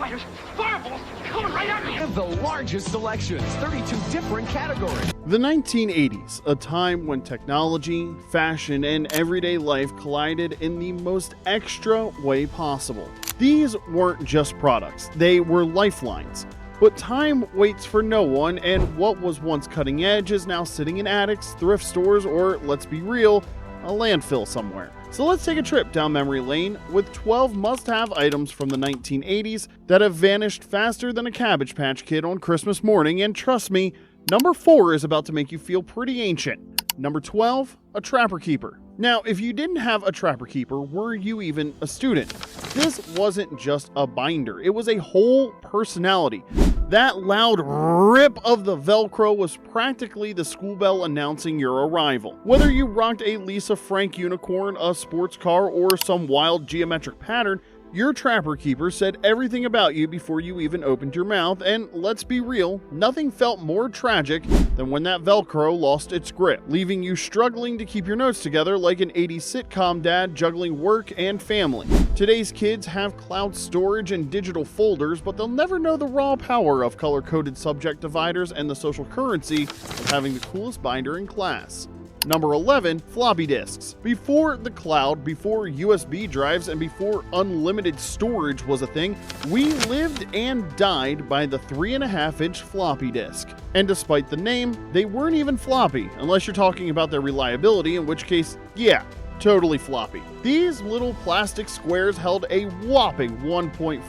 spiders, fireballs, coming right at me. Have the largest selections, 32 different categories. The 1980s, a time when technology, fashion, and everyday life collided in the most extra way possible. These weren't just products, they were lifelines. But time waits for no one, and what was once cutting edge is now sitting in attics, thrift stores, or, let's be real, a landfill somewhere. So let's take a trip down memory lane with 12 must-have items from the 1980s that have vanished faster than a Cabbage Patch Kid on Christmas morning, and trust me, number 4 is about to make you feel pretty ancient. Number 12, a Trapper Keeper. Now, if you didn't have a Trapper Keeper, were you even a student? This wasn't just a binder, it was a whole personality. That loud rip of the Velcro was practically the school bell announcing your arrival. Whether you rocked a Lisa Frank unicorn, a sports car, or some wild geometric pattern, your Trapper Keeper said everything about you before you even opened your mouth, and let's be real, nothing felt more tragic than when that Velcro lost its grip, leaving you struggling to keep your notes together like an 80s sitcom dad juggling work and family. Today's kids have cloud storage and digital folders, but they'll never know the raw power of color-coded subject dividers and the social currency of having the coolest binder in class. Number 11, floppy disks. Before the cloud, before USB drives, and before unlimited storage was a thing, we lived and died by the 3.5-inch floppy disk. And despite the name, they weren't even floppy, unless you're talking about their reliability, in which case, yeah, totally floppy. These little plastic squares held a whopping 1.44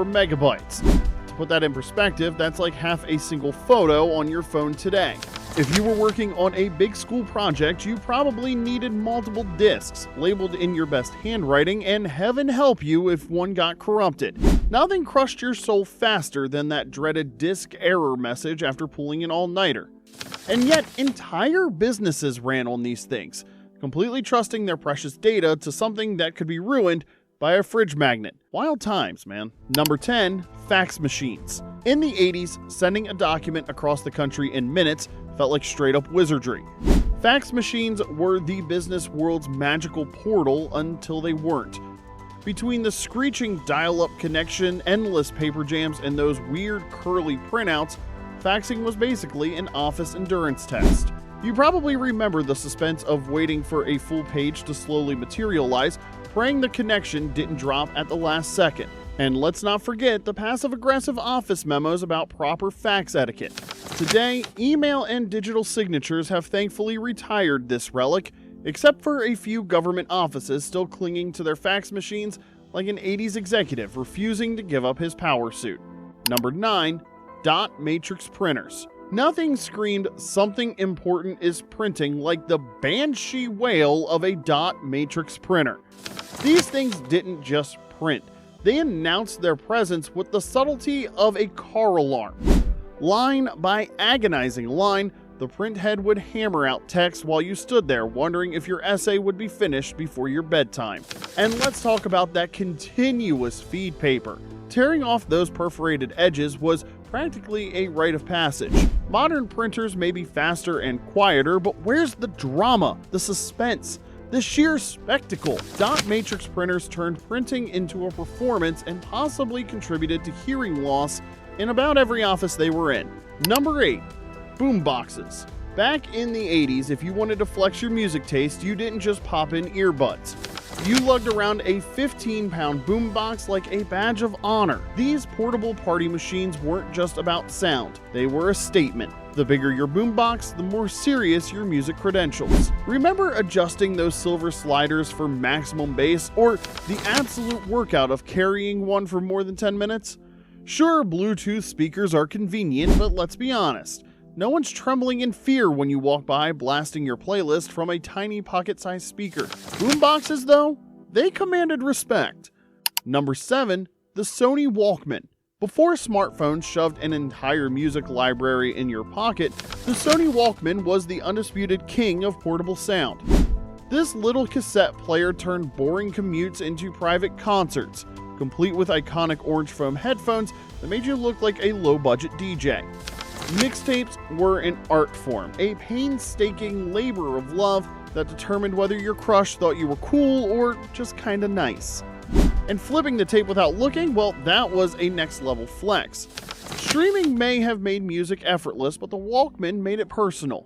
megabytes. To put that in perspective, that's like half a single photo on your phone today. If you were working on a big school project, you probably needed multiple disks, labeled in your best handwriting, and heaven help you if one got corrupted. Nothing crushed your soul faster than that dreaded disk error message after pulling an all-nighter. And yet, entire businesses ran on these things, completely trusting their precious data to something that could be ruined by a fridge magnet. Wild times, man. Number 10, fax machines. In the 80s, sending a document across the country in minutes felt like straight-up wizardry. Fax machines were the business world's magical portal until they weren't. Between the screeching dial-up connection, endless paper jams, and those weird curly printouts, faxing was basically an office endurance test. You probably remember the suspense of waiting for a full page to slowly materialize, praying the connection didn't drop at the last second. And let's not forget the passive-aggressive office memos about proper fax etiquette. Today, email and digital signatures have thankfully retired this relic, except for a few government offices still clinging to their fax machines like an 80s executive refusing to give up his power suit. Number 9, dot matrix printers. Nothing screamed something important is printing like the banshee wail of a dot matrix printer. These things didn't just print. They announced their presence with the subtlety of a car alarm. Line by agonizing line, the printhead would hammer out text while you stood there wondering if your essay would be finished before your bedtime. And let's talk about that continuous feed paper. Tearing off those perforated edges was practically a rite of passage. Modern printers may be faster and quieter, but where's the drama, the suspense, the sheer spectacle? Dot matrix printers turned printing into a performance and possibly contributed to hearing loss in about every office they were in. Number 8, boom boxes. Back in the 80s, if you wanted to flex your music taste, you didn't just pop in earbuds. You lugged around a 15-pound boombox like a badge of honor. These portable party machines weren't just about sound, they were a statement. The bigger your boombox, the more serious your music credentials. Remember adjusting those silver sliders for maximum bass, or the absolute workout of carrying one for more than 10 minutes? Sure, Bluetooth speakers are convenient, but let's be honest. No one's trembling in fear when you walk by blasting your playlist from a tiny pocket-sized speaker. Boomboxes, though, they commanded respect. Number 7, the Sony Walkman. Before smartphones shoved an entire music library in your pocket, the Sony Walkman was the undisputed king of portable sound. This little cassette player turned boring commutes into private concerts, complete with iconic orange foam headphones that made you look like a low-budget DJ. Mixtapes were an art form, a painstaking labor of love that determined whether your crush thought you were cool or just kinda nice. And flipping the tape without looking, well, that was a next level flex. Streaming may have made music effortless, but the Walkman made it personal.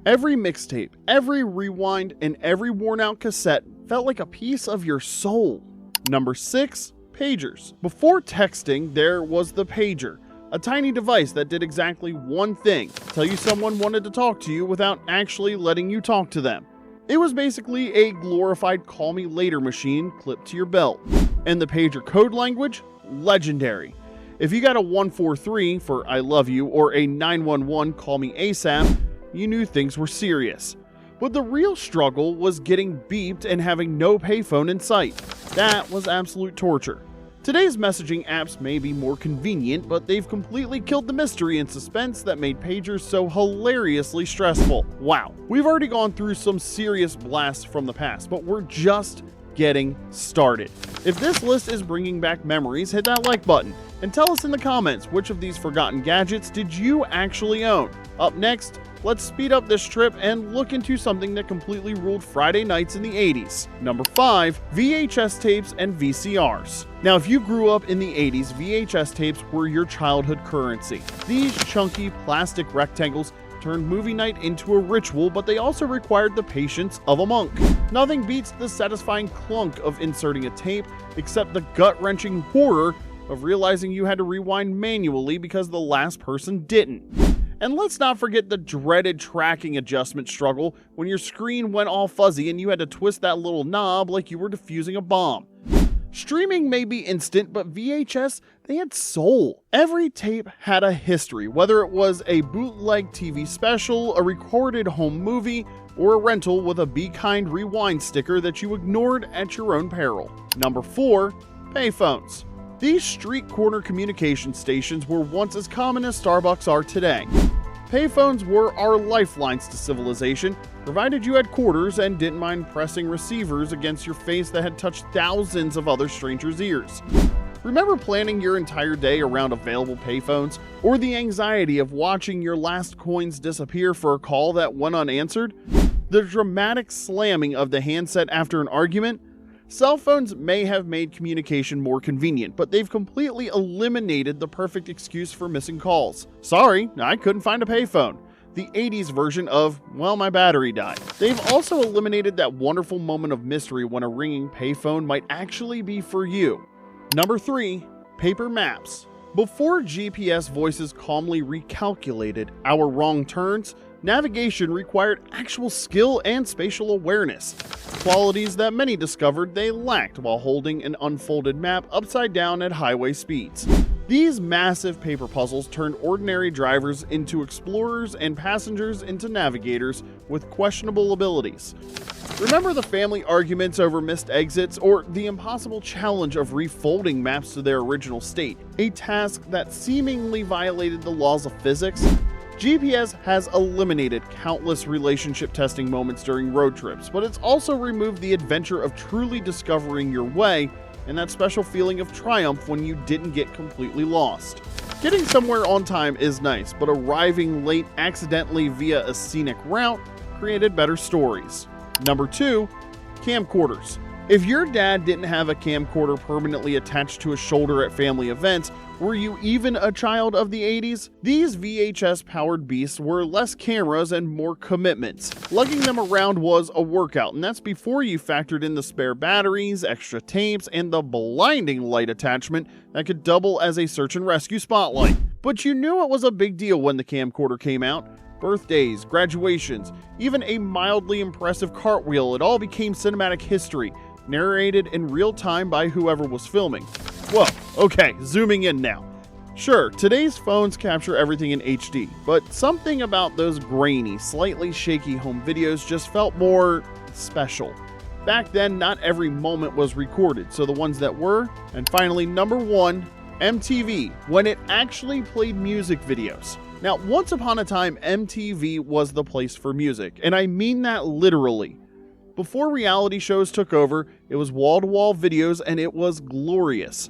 Every mixtape, every rewind, and every worn out cassette felt like a piece of your soul. Number 6, pagers. Before texting, there was the pager, a tiny device that did exactly one thing: tell you someone wanted to talk to you without actually letting you talk to them. It was basically a glorified call me later machine clipped to your belt. And the pager code language? Legendary. If you got a 143 for I love you or a 911 call me ASAP, you knew things were serious. But the real struggle was getting beeped and having no payphone in sight. That was absolute torture. Today's messaging apps may be more convenient, but they've completely killed the mystery and suspense that made pagers so hilariously stressful. Wow, we've already gone through some serious blasts from the past, but we're just getting started. If this list is bringing back memories, hit that like button and tell us in the comments which of these forgotten gadgets did you actually own. Up next, let's speed up this trip and look into something that completely ruled Friday nights in the 80s. Number 5, VHS tapes and VCRs. Now, if you grew up in the 80s, VHS tapes were your childhood currency. These chunky plastic rectangles turned movie night into a ritual, but they also required the patience of a monk. Nothing beats the satisfying clunk of inserting a tape, except the gut-wrenching horror of realizing you had to rewind manually because the last person didn't. And let's not forget the dreaded tracking adjustment struggle when your screen went all fuzzy and you had to twist that little knob like you were defusing a bomb. Streaming may be instant, but VHS, they had soul. Every tape had a history, whether it was a bootleg TV special, a recorded home movie, or a rental with a Be Kind rewind sticker that you ignored at your own peril. Number 4, payphones. These street corner communication stations were once as common as Starbucks are today. Payphones were our lifelines to civilization, provided you had quarters and didn't mind pressing receivers against your face that had touched thousands of other strangers' ears. Remember planning your entire day around available payphones, or the anxiety of watching your last coins disappear for a call that went unanswered? The dramatic slamming of the handset after an argument? Cell phones may have made communication more convenient, but they've completely eliminated the perfect excuse for missing calls. Sorry, I couldn't find a payphone. The 80s version of, well, my battery died. They've also eliminated that wonderful moment of mystery when a ringing payphone might actually be for you. Number 3, paper maps. Before GPS voices calmly recalculated our wrong turns, navigation required actual skill and spatial awareness, qualities that many discovered they lacked while holding an unfolded map upside down at highway speeds. These massive paper puzzles turned ordinary drivers into explorers and passengers into navigators with questionable abilities. Remember the family arguments over missed exits or the impossible challenge of refolding maps to their original state, a task that seemingly violated the laws of physics? GPS has eliminated countless relationship testing moments during road trips, but it's also removed the adventure of truly discovering your way and that special feeling of triumph when you didn't get completely lost. Getting somewhere on time is nice, but arriving late accidentally via a scenic route created better stories. Number 2, camcorders. If your dad didn't have a camcorder permanently attached to his shoulder at family events, were you even a child of the 80s? These VHS-powered beasts were less cameras and more commitments. Lugging them around was a workout, and that's before you factored in the spare batteries, extra tapes, and the blinding light attachment that could double as a search and rescue spotlight. But you knew it was a big deal when the camcorder came out. Birthdays, graduations, even a mildly impressive cartwheel, it all became cinematic history, narrated in real time by whoever was filming. Whoa, okay, zooming in now. Sure, today's phones capture everything in HD, but something about those grainy, slightly shaky home videos just felt more special. Back then, not every moment was recorded, so the ones that were. And finally, number 1, MTV, when it actually played music videos. Now, once upon a time, MTV was the place for music, and I mean that literally. Before reality shows took over, it was wall-to-wall videos and it was glorious.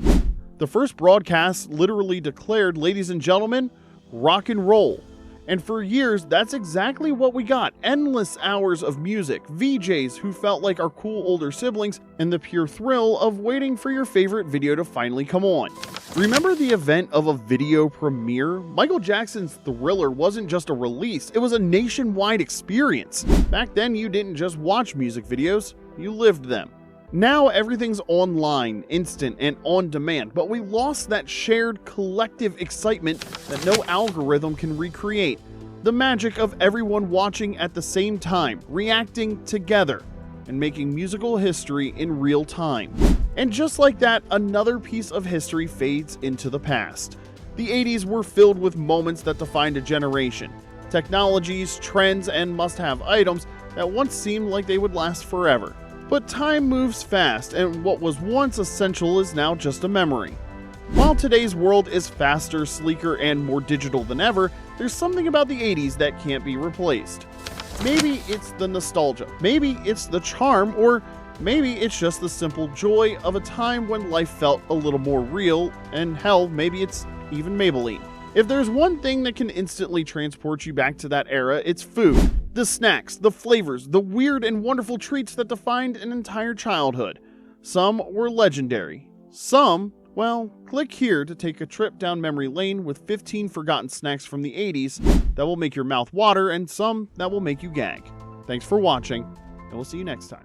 The first broadcast literally declared, ladies and gentlemen, rock and roll. And for years, that's exactly what we got. Endless hours of music, VJs who felt like our cool older siblings, and the pure thrill of waiting for your favorite video to finally come on. Remember the event of a video premiere? Michael Jackson's Thriller wasn't just a release, it was a nationwide experience. Back then, you didn't just watch music videos, you lived them. Now everything's online, instant, and on demand, but we lost that shared collective excitement that no algorithm can recreate. The magic of everyone watching at the same time, reacting together, and making musical history in real time. And just like that, another piece of history fades into the past. The 80s were filled with moments that defined a generation. Technologies, trends, and must-have items that once seemed like they would last forever. But time moves fast, and what was once essential is now just a memory. While today's world is faster, sleeker, and more digital than ever, there's something about the 80s that can't be replaced. Maybe it's the nostalgia, maybe it's the charm, or maybe it's just the simple joy of a time when life felt a little more real, and hell, maybe it's even Maybelline. If there's one thing that can instantly transport you back to that era, it's food. The snacks, the flavors, the weird and wonderful treats that defined an entire childhood. Some were legendary. Some, well, click here to take a trip down memory lane with 15 forgotten snacks from the 80s that will make your mouth water and some that will make you gag. Thanks for watching, and we'll see you next time.